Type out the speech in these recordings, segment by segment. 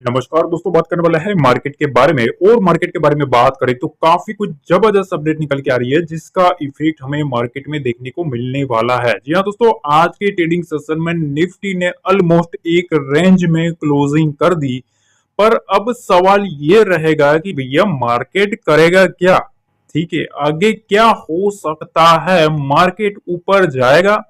नमस्कार दोस्तों, बात करने वाला है मार्केट के बारे में। और मार्केट के बारे में बात करें तो काफी कुछ जबरदस्त अपडेट निकल के आ रही है जिसका इफेक्ट हमें मार्केट में देखने को मिलने वाला है। जी हाँ दोस्तों, आज के ट्रेडिंग सेशन में निफ्टी ने ऑलमोस्ट एक रेंज में क्लोजिंग कर दी। पर अब सवाल ये रहेगा कि भैया मार्केट करेगा क्या। ठीक है, आगे क्या हो सकता है, मार्केट ऊपर जाएगा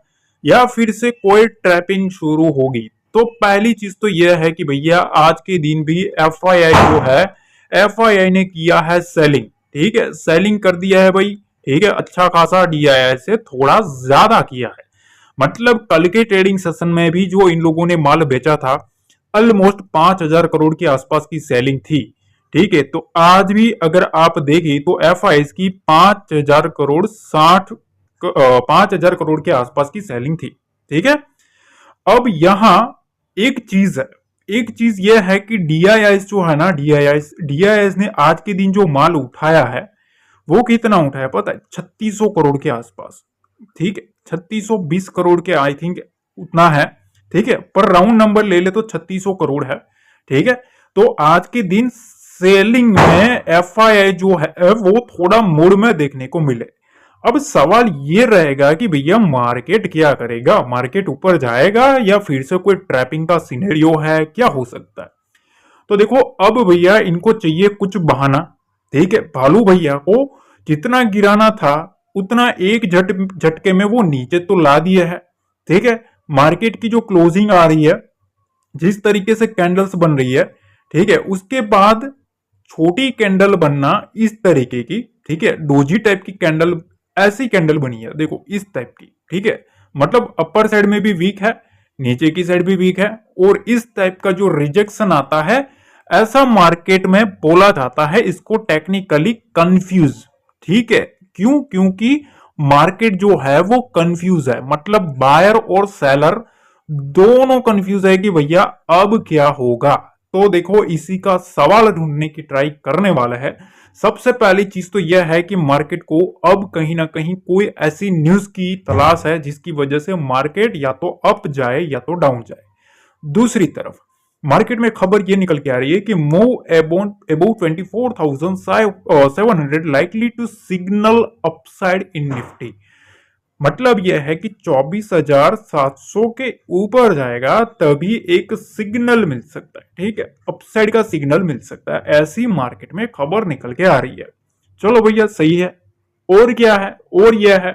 या फिर से कोई ट्रैपिंग शुरू होगी। तो पहली चीज तो यह है कि भैया आज के दिन भी एफआईआई जो है, एफआईआई ने किया है सेलिंग। ठीक है, सेलिंग कर दिया है भाई। ठीक है, अच्छा खासा डीआईआई से थोड़ा ज्यादा किया है। मतलब कल के ट्रेडिंग सेशन में भी जो इन लोगों ने माल बेचा था, ऑलमोस्ट 5,000 करोड़ के आसपास की सेलिंग थी। ठीक है, तो आज भी अगर आप देखें तो एफआईआई की 5,000 करोड़ के आसपास की सेलिंग थी। ठीक है, अब यहां एक चीज है, एक चीज यह है कि डीआईआईस जो है ना, डीआईआईस ने आज के दिन जो माल उठाया है वो कितना उठाया पता है? 3600 करोड़ के आसपास। ठीक है, 3620 करोड़ के आई थिंक उतना है। ठीक है, पर राउंड नंबर ले ले तो 3600 करोड़ है। ठीक है, तो आज के दिन सेलिंग में एफआईआई जो है वो थोड़ा मूड में देखने को मिले। अब सवाल ये रहेगा कि भैया मार्केट क्या करेगा, मार्केट ऊपर जाएगा या फिर से कोई ट्रैपिंग का सिनेरियो है, क्या हो सकता है। तो देखो, अब भैया इनको चाहिए कुछ बहाना। ठीक है, भालू भैया को जितना गिराना था उतना एक झटके में वो नीचे तो ला दिया है। ठीक है, मार्केट की जो क्लोजिंग आ रही है, जिस तरीके से कैंडल्स बन रही है, ठीक है, उसके बाद छोटी कैंडल बनना इस तरीके की। ठीक है, डोजी टाइप की कैंडल, ऐसी कैंडल बनी है देखो इस टाइप की। ठीक है, मतलब अपर साइड में भी वीक है, नीचे की साइड भी वीक है, और इस टाइप का जो रिजेक्शन आता है, ऐसा मार्केट में बोला जाता है इसको टेक्निकली कंफ्यूज। ठीक है, क्यों? क्योंकि मार्केट जो है वो कंफ्यूज है, मतलब बायर और सेलर दोनों कंफ्यूज है कि भैया अब क्या होगा। तो देखो, इसी का सवाल ढूंढने की ट्राई करने वाला है। सबसे पहली चीज तो यह है कि मार्केट को अब कहीं ना कहीं कोई ऐसी न्यूज की तलाश है जिसकी वजह से मार्केट या तो अप जाए या तो डाउन जाए। दूसरी तरफ मार्केट में खबर यह निकल के आ रही है कि move about 24,700 likely to signal upside in Nifty. मतलब यह है कि 24,700 के ऊपर जाएगा तभी एक सिग्नल मिल सकता है। ठीक है, अपसाइड का सिग्नल मिल सकता है, ऐसी मार्केट में खबर निकल के आ रही है। चलो भैया, सही है। और क्या है? और यह है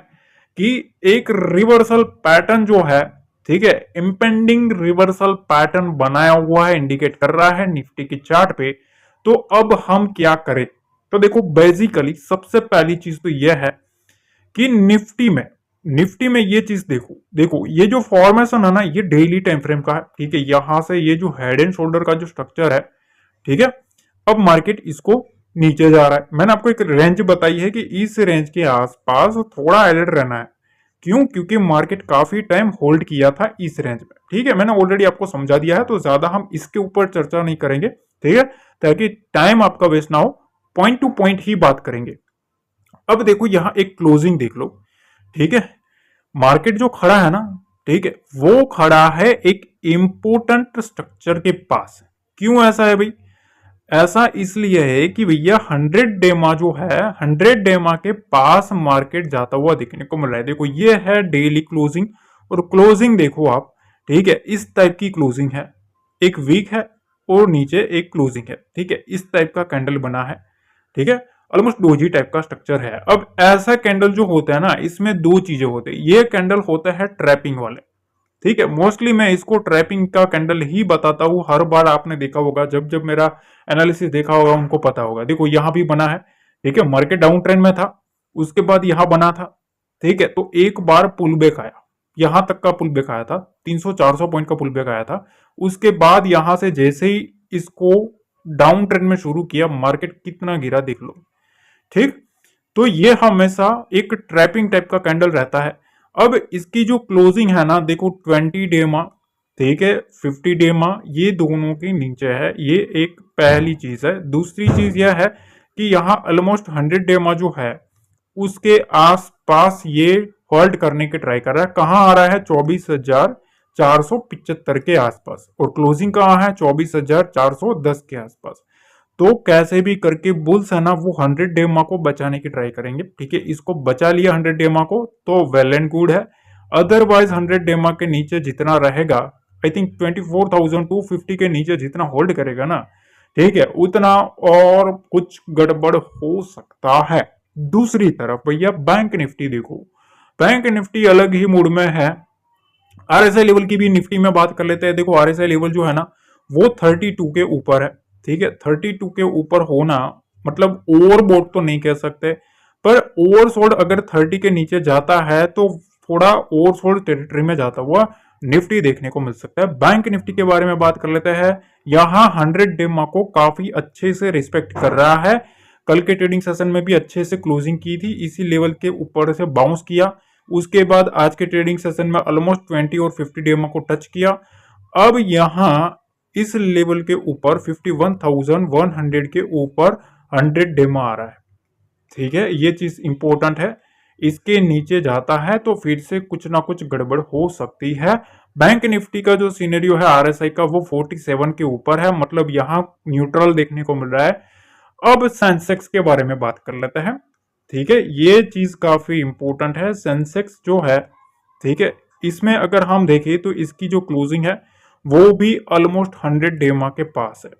कि एक रिवर्सल पैटर्न जो है, ठीक है, इंपेंडिंग रिवर्सल पैटर्न बनाया हुआ है, इंडिकेट कर रहा है निफ्टी की चार्ट पे। तो अब हम क्या करें? तो देखो, बेसिकली सबसे पहली चीज तो यह है कि निफ्टी में ये चीज देखो देखो, ये जो फॉर्मेशन है ना, ये डेली टाइम फ्रेम का है। ठीक है, यहां से ये जो हेड एंड शोल्डर का जो स्ट्रक्चर है, ठीक है, अब मार्केट इसको नीचे जा रहा है। मैंने आपको एक रेंज बताई है कि इस रेंज के आसपास थोड़ा अलर्ट रहना है। क्यों? क्योंकि मार्केट काफी टाइम होल्ड किया था इस रेंज में। ठीक है, मैंने ऑलरेडी आपको समझा दिया है, तो ज्यादा हम इसके ऊपर चर्चा नहीं करेंगे। ठीक है, ताकि टाइम आपका वेस्ट ना हो, पॉइंट टू पॉइंट ही बात करेंगे। अब देखो, यहां एक क्लोजिंग देख लो। ठीक है, मार्केट जो खड़ा है ना, ठीक है, वो खड़ा है एक इंपोर्टेंट स्ट्रक्चर के पास। क्यों ऐसा है भाई? ऐसा इसलिए है कि भैया 100 डेमा जो है, 100 डेमा के पास मार्केट जाता हुआ देखने को मिल रहा है। देखो, ये है डेली क्लोजिंग, और क्लोजिंग देखो आप। ठीक है, इस टाइप की क्लोजिंग है, एक वीक है और नीचे एक क्लोजिंग है। ठीक है, इस टाइप का कैंडल बना है। ठीक है, ऑलमोस्ट डोजी टाइप का स्ट्रक्चर है। अब ऐसा कैंडल जो होता है ना, इसमें दो चीजें होती है। ये कैंडल होता है ट्रैपिंग वाले। ठीक है, मोस्टली मैं इसको ट्रैपिंग का कैंडल ही बताता हूँ। हर बार आपने देखा होगा, जब जब मेरा एनालिसिस देखा होगा उनको पता होगा। देखो, यहां भी बना है। ठीक है, मार्केट डाउन ट्रेंड में था, उसके बाद यहां बना था। ठीक है, तो एक बार पुल बैक आया, यहां तक का पुल बैक आया था, 300-400 पॉइंट का पुल बैक आया था। उसके बाद यहां से जैसे ही इसको डाउन ट्रेंड में शुरू किया, मार्केट कितना गिरा देख लो। ठीक, तो ये हमेशा एक ट्रैपिंग टाइप का कैंडल रहता है। अब इसकी जो क्लोजिंग है ना, देखो 20 डेमा, ठीक है, 50 डेमा, ये दोनों के नीचे है। ये एक पहली चीज है। दूसरी चीज यह है कि यहाँ ऑलमोस्ट 100 डेमा जो है उसके आसपास ये होल्ड करने की ट्राई कर रहा है। कहाँ आ रहा है? 24,000 24,475 के आसपास, और क्लोजिंग कहाँ है 24,410 के आसपास। तो कैसे भी करके बुल्स है ना वो 100 डेमा को बचाने की ट्राई करेंगे, ठीक है। इसको बचा लिया 100 डेमा को तो वेल एंड गुड है। अदरवाइज 100 डेमा के नीचे जितना रहेगा, आई थिंक 24,250 के नीचे जितना होल्ड करेगा ना, ठीक है, उतना और कुछ गड़बड़ हो सकता है। दूसरी तरफ भैया बैंक निफ्टी देखो, बैंक निफ्टी अलग ही मूड में है। आरएसआई लेवल की भी निफ्टी में बात कर लेते हैं। देखो आरएसआई लेवल जो है ना वो 32 के ऊपर है, ठीक है। 32 के ऊपर होना मतलब ओवरबोट तो नहीं कह सकते, पर ओवरसोल्ड अगर 30 के नीचे जाता है तो थोड़ा ओवरसोल्ड टेरिटरी में जाता हुआ निफ्टी देखने को मिल सकता है। बैंक निफ्टी के बारे में बात कर लेते हैं। यहाँ 100 डेमा को काफी अच्छे से रिस्पेक्ट कर रहा है। कल के ट्रेडिंग सेशन में भी अच्छे से क्लोजिंग की थी, इसी लेवल के ऊपर से बाउंस किया। उसके बाद आज के ट्रेडिंग सेशन में ऑलमोस्ट 20 और 50 डेमा को टच किया। अब यहां इस लेवल के ऊपर 51,100 के ऊपर 100 डेमा आ रहा है, ठीक है। ये चीज इंपॉर्टेंट है। इसके नीचे जाता है तो फिर से कुछ ना कुछ गड़बड़ हो सकती है। बैंक निफ्टी का जो सिनेरियो है आरएसआई का वो 47 के ऊपर है, मतलब यहां न्यूट्रल देखने को मिल रहा है। अब सेंसेक्स के बारे में बात कर लेते हैं, ठीक है। ये चीज काफी इंपॉर्टेंट है। सेंसेक्स जो है, ठीक है, इसमें अगर हम देखें तो इसकी जो क्लोजिंग है वो भी ऑलमोस्ट 100 डेमा के पास है,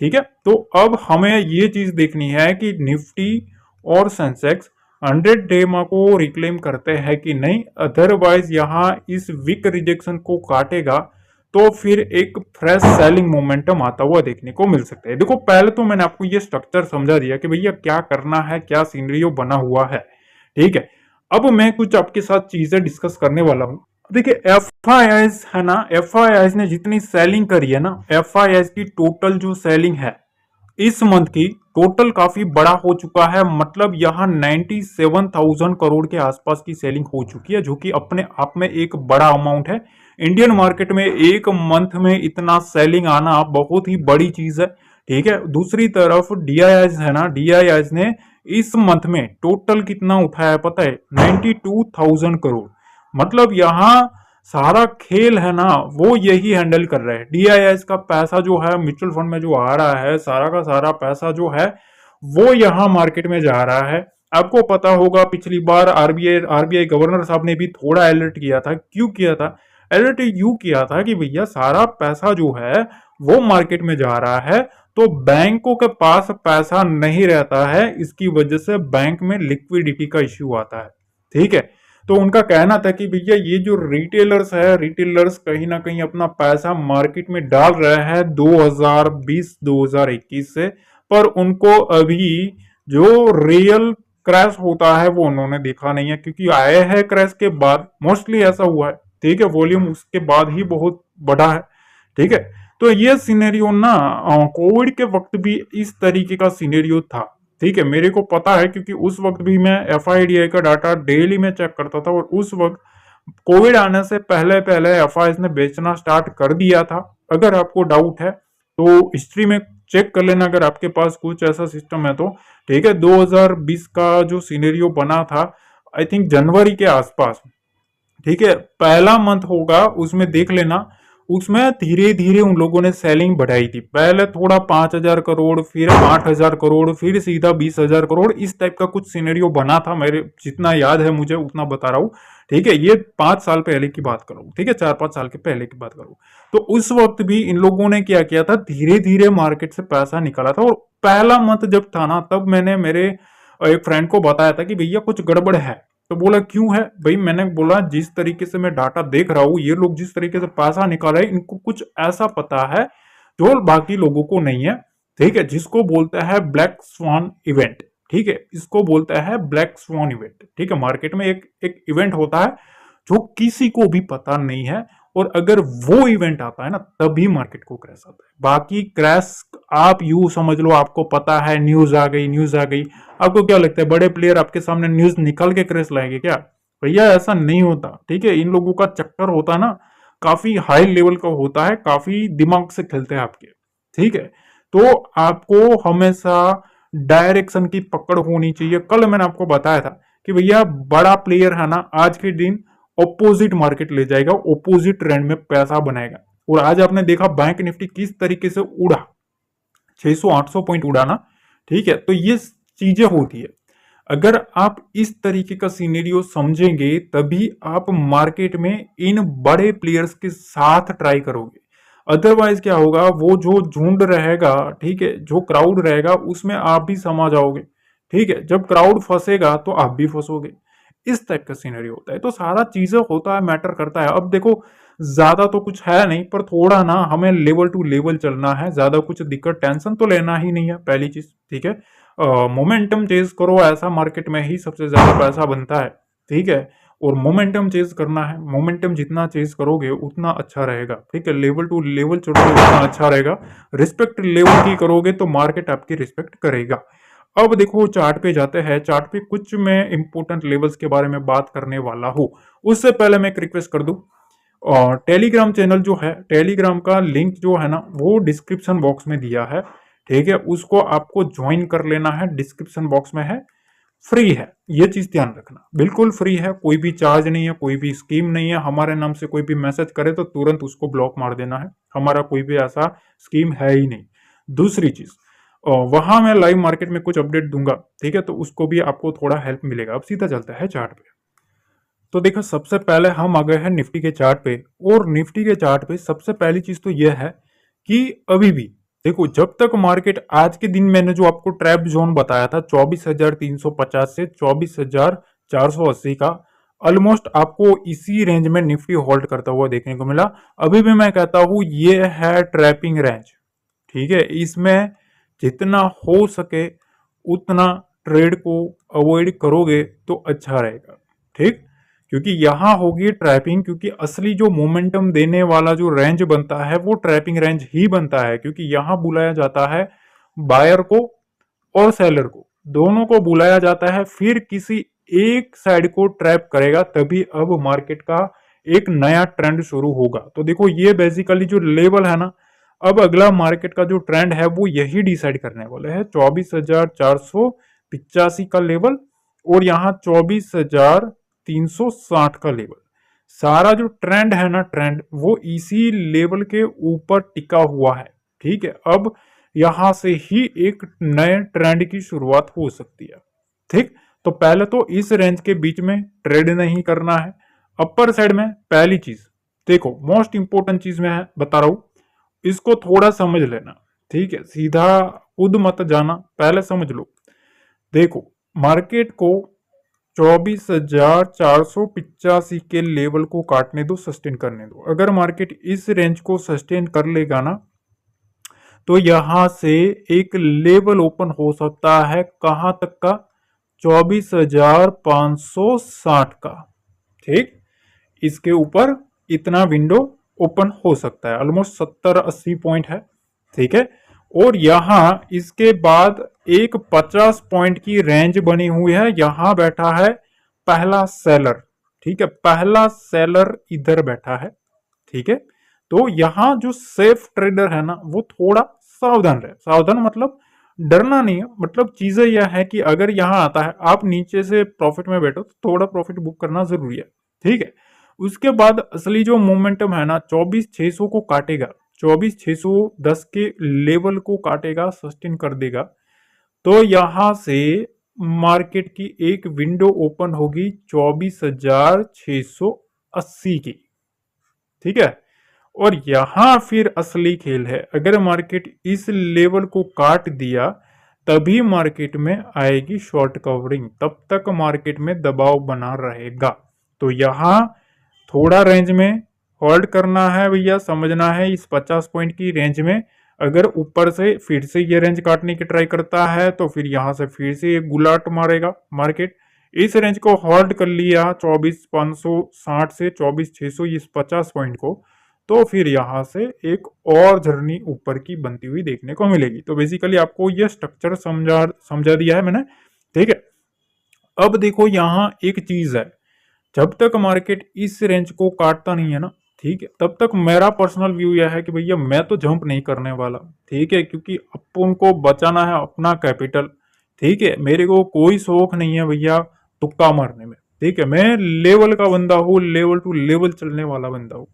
ठीक है। तो अब हमें ये चीज देखनी है कि निफ्टी और सेंसेक्स 100 डेमा को रिक्लेम करते हैं कि नहीं। अदरवाइज यहां इस वीक रिजेक्शन को काटेगा तो फिर एक फ्रेश सेलिंग मोमेंटम आता हुआ देखने को मिल सकता है। देखो पहले तो मैंने आपको ये स्ट्रक्चर समझा दिया कि भैया क्या करना है, क्या सिनेरियो बना हुआ है, ठीक है। अब मैं कुछ आपके साथ चीजें डिस्कस करने वाला हूं। देखिए एफआईआईज है ना, एफआईआईज ने जितनी सेलिंग करी है ना, एफआईआईज की टोटल जो सेलिंग है इस मंथ की टोटल काफी बड़ा हो चुका है। मतलब यहां 97,000 करोड़ के आसपास की सेलिंग हो चुकी है, जो कि अपने आप में एक बड़ा अमाउंट है। इंडियन मार्केट में एक मंथ में इतना सेलिंग आना बहुत ही बड़ी चीज है, ठीक है। दूसरी तरफ डीआईआईज है ना, डीआईआईज ने इस मंथ में टोटल कितना उठाया पता है, 92,000 करोड़। मतलब यहां सारा खेल है ना वो यही हैंडल कर रहा है। डीआईएस का पैसा जो है म्यूचुअल फंड में जो आ रहा है, सारा का सारा पैसा जो है वो यहां मार्केट में जा रहा है। आपको पता होगा पिछली बार आरबीआई गवर्नर साहब ने भी थोड़ा अलर्ट किया था। क्यों किया था अलर्ट? यूं किया था कि भैया सारा पैसा जो है वो मार्केट में जा रहा है, तो बैंकों के पास पैसा नहीं रहता है, इसकी वजह से बैंक में लिक्विडिटी का इश्यू आता है, ठीक है। तो उनका कहना था कि भैया ये जो रिटेलर्स है, रिटेलर्स कहीं ना कहीं अपना पैसा मार्केट में डाल रहे हैं 2020-2021 से, पर उनको अभी जो रियल क्रैश होता है वो उन्होंने देखा नहीं है, क्योंकि आए हैं क्रैश के बाद, मोस्टली ऐसा हुआ है, ठीक है। वॉल्यूम उसके बाद ही बहुत बढ़ा है, ठीक है। तो ये सिनेरियो ना कोविड के वक्त भी इस तरीके का सिनेरियो था, ठीक है। मेरे को पता है क्योंकि उस वक्त भी मैं एफआईडीआई का डाटा डेली में चेक करता था, और उस वक्त कोविड आने से पहले पहले एफआईएस ने बेचना स्टार्ट कर दिया था। अगर आपको डाउट है तो हिस्ट्री में चेक कर लेना, अगर आपके पास कुछ ऐसा सिस्टम है तो, ठीक है। 2020 का जो सिनेरियो बना था आई थिंक जनवरी के आसपास, ठीक है, पहला मंथ होगा, उसमें देख लेना। उसमें धीरे धीरे उन लोगों ने सेलिंग बढ़ाई थी। पहले थोड़ा 5,000 करोड़, फिर 8,000 करोड़, फिर सीधा 20,000 करोड़, इस टाइप का कुछ सिनेरियो बना था। मेरे जितना याद है मुझे उतना बता रहा हूँ, ठीक है। ये 5 साल पहले की बात करूँ, ठीक है, 4-5 साल के पहले की बात करूँ। तो उस वक्त भी इन लोगों ने क्या किया था, धीरे धीरे मार्केट से पैसा निकाला था। और पहला मंथ जब था ना, तब मैंने मेरे एक फ्रेंड को बताया था कि भैया कुछ गड़बड़ है। तो बोला क्यों है भाई? मैंने बोला जिस तरीके से मैं डाटा देख रहा हूँ, ये लोग जिस तरीके से पैसा निकाल रहे हैं, इनको कुछ ऐसा पता है जो बाकी लोगों को नहीं है, ठीक है, जिसको बोलते हैं ब्लैक स्वान इवेंट, ठीक है। इसको बोलता है ब्लैक स्वान इवेंट, ठीक है। मार्केट में एक एक इवेंट होता है जो किसी को भी पता नहीं है, और अगर वो इवेंट आता है ना तभी मार्केट को क्रैश आता है। बाकी क्रैश आप यू समझ लो, आपको पता है न्यूज आ गई, न्यूज आ गई। आपको क्या लगता है बड़े प्लेयर आपके सामने न्यूज निकल के क्रैश लाएंगे क्या? भैया ऐसा नहीं होता, ठीक है। इन लोगों का चक्कर होता है ना काफी हाई लेवल का होता है, काफी दिमाग से खेलते हैं आपके, ठीक है। तो आपको हमेशा डायरेक्शन की पकड़ होनी चाहिए। कल मैंने आपको बताया था कि भैया बड़ा प्लेयर है ना आज के दिन ऑपोजिट मार्केट ले जाएगा, ऑपोजिट ट्रेंड में पैसा बनाएगा। और आज आपने देखा बैंक निफ्टी किस तरीके से उड़ा, 600-800 पॉइंट उड़ा ना, ठीक है। तो ये चीजें होती है, अगर आप इस तरीके का सिनेरियो समझेंगे तभी आप मार्केट में इन बड़े प्लेयर्स के साथ ट्राई करोगे। अदरवाइज क्या होगा, वो जो झुंड रहेगा, ठीक है, जो क्राउड रहेगा उसमें आप भी समा जाओगे, ठीक है। जब क्राउड फंसेगा तो आप भी फंसोगे, इस टाइप का सीनरी होता है। तो सारा चीजें होता है, मैटर करता है। अब देखो ज्यादा तो कुछ है नहीं, पर थोड़ा ना हमें लेवल टू लेवल चलना है, ज्यादा कुछ दिक्कत टेंशन तो लेना ही नहीं है, पहली चीज, ठीक है। मोमेंटम चेज करो, ऐसा मार्केट में ही सबसे ज्यादा पैसा बनता है, ठीक है। और मोमेंटम चेज करना है, मोमेंटम जितना चेज करोगे उतना अच्छा रहेगा, ठीक है। लेवल टू लेवल चढ़ोगे उतना अच्छा रहेगा। रिस्पेक्ट लेवल की करोगे तो मार्केट आपकी रिस्पेक्ट करेगा। अब देखो चार्ट पे जाते हैं, चार्ट पे कुछ मैं इंपॉर्टेंट लेवल्स के बारे में बात करने वाला हूँ। उससे पहले मैं एक रिक्वेस्ट कर दूं, और टेलीग्राम चैनल जो है, टेलीग्राम का लिंक जो है ना वो डिस्क्रिप्शन बॉक्स में दिया है, ठीक है। उसको आपको ज्वाइन कर लेना है, डिस्क्रिप्शन बॉक्स में है, फ्री है। ये चीज ध्यान रखना, बिल्कुल फ्री है, कोई भी चार्ज नहीं है, कोई भी स्कीम नहीं है। हमारे नाम से कोई भी मैसेज करे तो तुरंत उसको ब्लॉक मार देना है, हमारा कोई भी ऐसा स्कीम है ही नहीं। दूसरी चीज, वहां मैं लाइव मार्केट में कुछ अपडेट दूंगा, ठीक है, तो उसको भी आपको थोड़ा हेल्प मिलेगा। अब सीधा चलता है चार्ट पे। तो देखो सबसे पहले हम आ गए हैं निफ्टी के चार्ट पे, और निफ्टी के चार्ट पे सबसे पहली चीज तो यह है कि अभी भी देखो, जब तक मार्केट, आज के दिन मैंने जो आपको ट्रैप जोन बताया था 24,350 से 24,480 का, ऑलमोस्ट आपको इसी रेंज में निफ्टी होल्ड करता हुआ देखने को मिला। अभी भी मैं कहता हूं ये है ट्रैपिंग रेंज, ठीक है। इसमें जितना हो सके उतना ट्रेड को अवॉइड करोगे तो अच्छा रहेगा, ठीक। क्योंकि यहां होगी ट्रैपिंग, क्योंकि असली जो मोमेंटम देने वाला जो रेंज बनता है वो ट्रैपिंग रेंज ही बनता है, क्योंकि यहां बुलाया जाता है बायर को और सेलर को, दोनों को बुलाया जाता है, फिर किसी एक साइड को ट्रैप करेगा तभी अब मार्केट का एक नया ट्रेंड शुरू होगा। तो देखो ये बेसिकली जो लेवल है ना, अब अगला मार्केट का जो ट्रेंड है वो यही डिसाइड करने वाला है, 24,485 का लेवल और यहाँ 24,360 का लेवल। सारा जो ट्रेंड है ना, ट्रेंड वो इसी लेवल के ऊपर टिका हुआ है, ठीक है। अब यहां से ही एक नए ट्रेंड की शुरुआत हो सकती है, ठीक। तो पहले तो इस रेंज के बीच में ट्रेड नहीं करना है। अपर साइड में पहली चीज देखो, मोस्ट इंपोर्टेंट चीज मैं बता रहा हूं, इसको थोड़ा समझ लेना, ठीक है। सीधा खुद मत जाना, पहले समझ लो। देखो मार्केट को 24,485 के लेवल को काटने दो, सस्टेन करने दो। अगर मार्केट इस रेंज को सस्टेन कर लेगा ना, तो यहां से एक लेवल ओपन हो सकता है, कहां तक का, 24,560 का, ठीक। इसके ऊपर इतना विंडो ओपन हो सकता है, ऑलमोस्ट 70-80 पॉइंट है, ठीक है। और यहां इसके बाद एक 50 पॉइंट की रेंज बनी हुई है, यहां बैठा है पहला सेलर, ठीक है। पहला सेलर इधर बैठा है, ठीक है। तो यहां जो सेफ ट्रेडर है ना वो थोड़ा सावधान रहे। सावधान मतलब डरना नहीं है, मतलब चीजें यह है कि अगर यहां आता है, आप नीचे से प्रॉफिट में बैठो तो थोड़ा प्रॉफिट बुक करना जरूरी है, ठीक है। उसके बाद असली जो मोमेंटम है ना, 24,600 को काटेगा, 24,610 के लेवल को काटेगा, सस्टेन कर देगा, तो यहां से मार्केट की एक विंडो ओपन होगी 24,680 की, ठीक है। और यहां फिर असली खेल है, अगर मार्केट इस लेवल को काट दिया तभी मार्केट में आएगी शॉर्ट कवरिंग, तब तक मार्केट में दबाव बना रहेगा। तो यहां थोड़ा रेंज में होल्ड करना है भैया, समझना है इस 50 पॉइंट की रेंज में। अगर ऊपर से फिर से ये रेंज काटने की ट्राई करता है तो फिर यहां से फिर से एक गुलाट मारेगा मार्केट। इस रेंज को होल्ड कर लिया 24,560 से 24,600, इस 50 पॉइंट को, तो फिर यहां से एक और जर्नी ऊपर की बनती हुई देखने को मिलेगी। तो बेसिकली आपको यह स्ट्रक्चर समझा दिया है मैंने, ठीक है। अब देखो यहां एक चीज है, जब तक मार्केट इस रेंज को काटता नहीं है ना, ठीक है, तब तक मेरा पर्सनल व्यू यह है कि भैया मैं तो जंप नहीं करने वाला, ठीक है। क्योंकि अपन को बचाना है अपना कैपिटल, ठीक है। मेरे को कोई शौक नहीं है भैया तुक्का मारने में, ठीक है, मैं लेवल का बंदा हूँ, लेवल टू लेवल चलने वाला बंदा हूँ।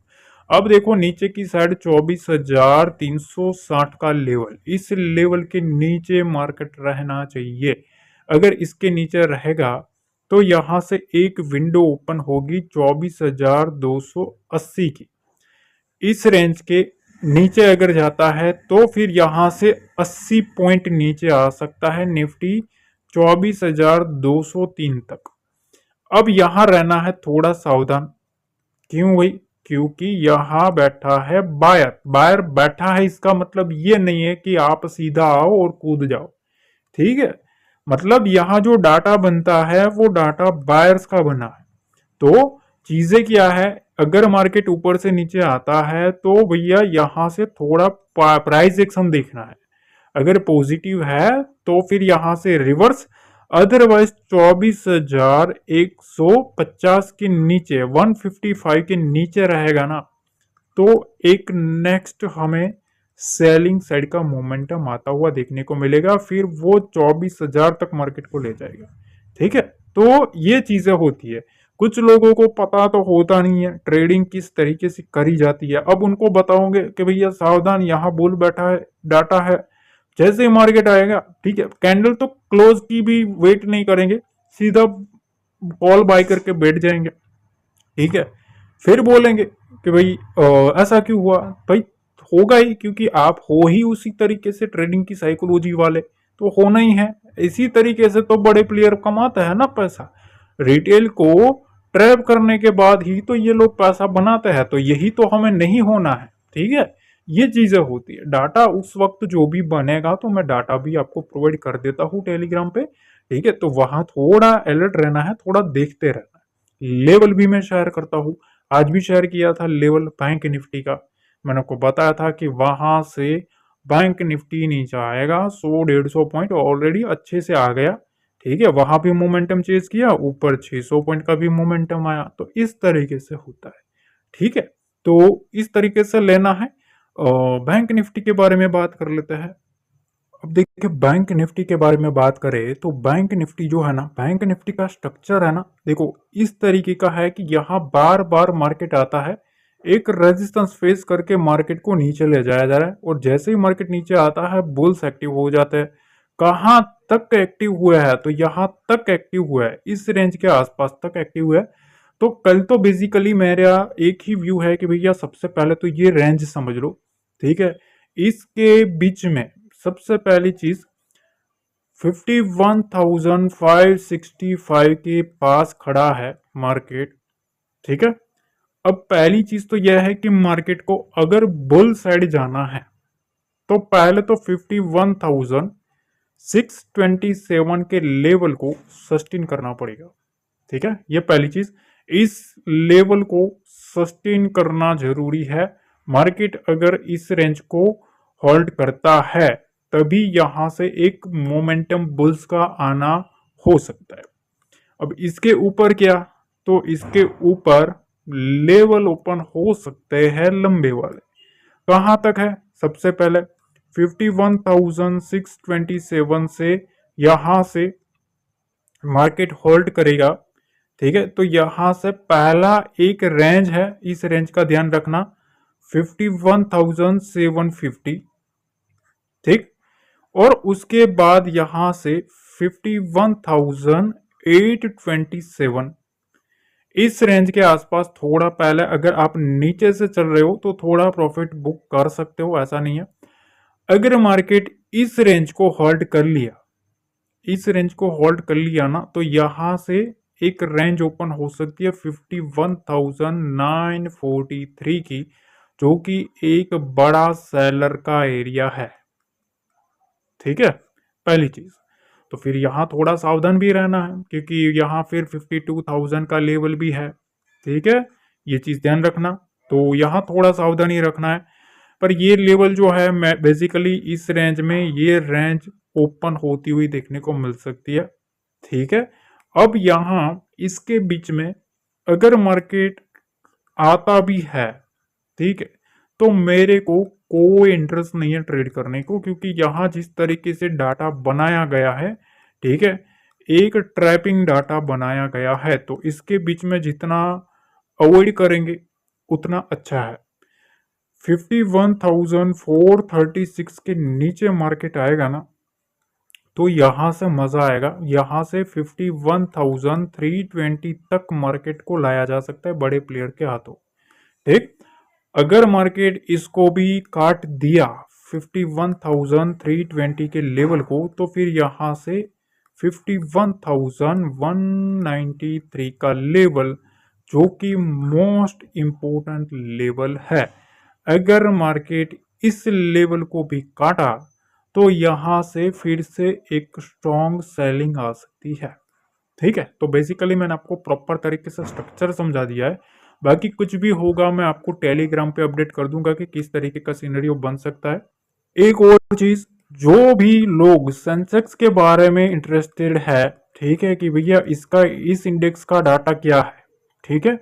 अब देखो नीचे की साइड 24,360 का लेवल, इस लेवल के नीचे मार्केट रहना चाहिए। अगर इसके नीचे रहेगा तो यहां से एक विंडो ओपन होगी 24,280 की। इस रेंज के नीचे अगर जाता है तो फिर यहां से 80 पॉइंट नीचे आ सकता है निफ्टी 24,203 तक। अब यहां रहना है थोड़ा सावधान। क्यों भाई? क्योंकि यहां बैठा है बायर। बायर बैठा है इसका मतलब ये नहीं है कि आप सीधा आओ और कूद जाओ। ठीक है, मतलब यहां जो डाटा बनता है वो डाटा बायर्स का बना है। तो चीजें क्या है, अगर मार्केट ऊपर से नीचे आता है तो भैया यहां से थोड़ा प्राइस एक्शन देखना है। अगर पॉजिटिव है तो फिर यहां से रिवर्स, अदरवाइज 24,150 के नीचे 155 के नीचे रहेगा ना, तो एक नेक्स्ट हमें सेलिंग साइड का मोमेंटम आता हुआ देखने को मिलेगा, फिर वो 24,000 तक मार्केट को ले जाएगा। ठीक है, तो ये चीजें होती है। कुछ लोगों को पता तो होता नहीं है ट्रेडिंग किस तरीके से करी जाती है। अब उनको बताओगे कि भैया सावधान, यहाँ बुल बैठा है, डाटा है, जैसे ही मार्केट आएगा, ठीक है, कैंडल तो क्लोज की भी वेट नहीं करेंगे, सीधा कॉल बाय करके बैठ जाएंगे। ठीक है, फिर बोलेंगे कि भाई ऐसा क्यों हुआ? भाई होगा ही, क्योंकि आप हो ही उसी तरीके से ट्रेडिंग की साइकोलॉजी वाले, तो होना ही है। इसी तरीके से तो बड़े प्लेयर कमाते हैं ना पैसा। रिटेल को ट्रैप करने के बाद ही तो ये लोग पैसा बनाते हैं, तो यही तो हमें नहीं होना है। ठीक है, ये चीजें होती है। डाटा उस वक्त जो भी बनेगा तो मैं डाटा भी आपको प्रोवाइड कर देता हूँ टेलीग्राम पे। ठीक है, तो वहां थोड़ा अलर्ट रहना है, थोड़ा देखते रहना है। लेवल भी मैं शेयर करता हूँ, आज भी शेयर किया था लेवल बैंक निफ्टी का। मैंने आपको बताया था कि वहां से बैंक निफ्टी नीचे आएगा 100-150 पॉइंट, ऑलरेडी अच्छे से आ गया। ठीक है, वहां भी मोमेंटम चेज किया, ऊपर 600 पॉइंट का भी मोमेंटम आया, तो इस तरीके से होता है। ठीक है, तो इस तरीके से लेना है। बैंक निफ्टी के बारे में बात कर लेते हैं। अब देखिए बैंक निफ्टी के बारे में बात करें तो बैंक निफ्टी जो है ना, बैंक निफ्टी का स्ट्रक्चर है ना, देखो इस तरीके का है कि यहाँ बार बार मार्केट आता है, एक रेजिस्टेंस फेस करके मार्केट को नीचे ले जाया जा रहा है, और जैसे ही मार्केट नीचे आता है बुल्स एक्टिव हो जाते हैं। कहाँ तक एक्टिव हुआ है? तो यहाँ तक एक्टिव हुआ है, इस रेंज के आसपास तक एक्टिव हुआ है। तो कल तो बेसिकली मेरा एक ही व्यू है कि भैया सबसे पहले तो ये रेंज समझ लो। ठीक है, इसके बीच में सबसे पहली चीज 51,565 के पास खड़ा है मार्केट। ठीक है, अब पहली चीज तो यह है कि मार्केट को अगर बुल साइड जाना है तो पहले तो 51,627 के लेवल को सस्टेन करना पड़ेगा। ठीक है, ये पहली चीज, इस लेवल को सस्टेन करना जरूरी है। मार्केट अगर इस रेंज को होल्ड करता है तभी यहां से एक मोमेंटम बुल्स का आना हो सकता है। अब इसके ऊपर क्या? तो इसके ऊपर लेवल ओपन हो सकते हैं लंबे वाले। कहां तक है? सबसे पहले 51,627 से यहां से मार्केट होल्ड करेगा। ठीक है, तो यहां से पहला एक रेंज है, इस रेंज का ध्यान रखना, 51,750। ठीक, और उसके बाद यहां से 51,827, इस रेंज के आसपास थोड़ा पहले अगर आप नीचे से चल रहे हो तो थोड़ा प्रॉफिट बुक कर सकते हो, ऐसा नहीं है। अगर मार्केट इस रेंज को होल्ड कर लिया, इस रेंज को होल्ड कर लिया ना, तो यहां से एक रेंज ओपन हो सकती है 51,943 की, जो कि एक बड़ा सेलर का एरिया है। ठीक है, पहली चीज तो फिर यहां थोड़ा सावधान भी रहना है, क्योंकि यहां फिर 52,000 का लेवल भी है। ठीक है, ये चीज ध्यान रखना, तो यहां थोड़ा सावधानी रखना है। पर ये लेवल जो है, मैं बेसिकली इस रेंज में ये रेंज ओपन होती हुई देखने को मिल सकती है। ठीक है, अब यहां इसके बीच में अगर मार्केट आता भी है, ठीक है, तो मेरे को कोई इंटरेस्ट नहीं है ट्रेड करने को, क्योंकि यहां जिस तरीके से डाटा बनाया गया है, ठीक है, एक ट्रैपिंग डाटा बनाया गया है, तो इसके बीच में जितना अवॉइड करेंगे उतना अच्छा है। 51,436 के नीचे मार्केट आएगा ना, तो यहां से मजा आएगा। यहां से 51,320 तक मार्केट को लाया जा सकता है बड़े प्लेयर के हाथों। ठीक, अगर मार्केट इसको भी काट दिया 51,320 के लेवल को, तो फिर यहां से 51,193 का लेवल, जो कि मोस्ट इंपोर्टेंट लेवल है, अगर मार्केट इस लेवल को भी काटा तो यहां से फिर से एक स्ट्रॉन्ग सेलिंग आ सकती है। ठीक है, तो बेसिकली मैंने आपको प्रॉपर तरीके से स्ट्रक्चर समझा दिया है। बाकी कुछ भी होगा मैं आपको टेलीग्राम पे अपडेट कर दूंगा कि किस तरीके का सिनेरियो बन सकता है। एक और चीज, जो भी लोग सेंसेक्स के बारे में इंटरेस्टेड है, ठीक है, कि भैया इसका इस इंडेक्स का डाटा क्या है, ठीक है,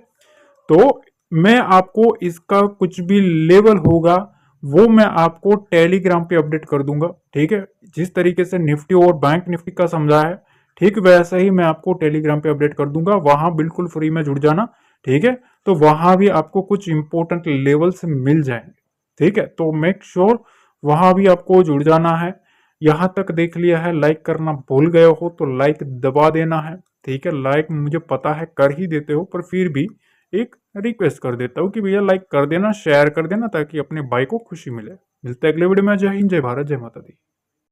तो मैं आपको इसका कुछ भी लेवल होगा वो मैं आपको टेलीग्राम पे अपडेट कर दूंगा। ठीक है, जिस तरीके से निफ्टी और बैंक निफ्टी का समझा है, ठीक वैसा ही मैं आपको टेलीग्राम पे अपडेट कर दूंगा। वहां बिल्कुल फ्री में जुड़ जाना। ठीक है, तो वहां भी आपको कुछ इंपॉर्टेंट लेवल्स मिल जाएंगे। ठीक है, तो मेक श्योर वहां भी आपको जुड़ जाना है। यहां तक देख लिया है, लाइक करना भूल गए हो तो लाइक दबा देना है। ठीक है, लाइक मुझे पता है कर ही देते हो, पर फिर भी एक रिक्वेस्ट कर देता हूँ कि भैया लाइक कर देना, शेयर कर देना, ताकि अपने भाई को खुशी मिले। मिलते हैं अगले वीडियो में। जय हिंद, जय भारत, जय माता दी।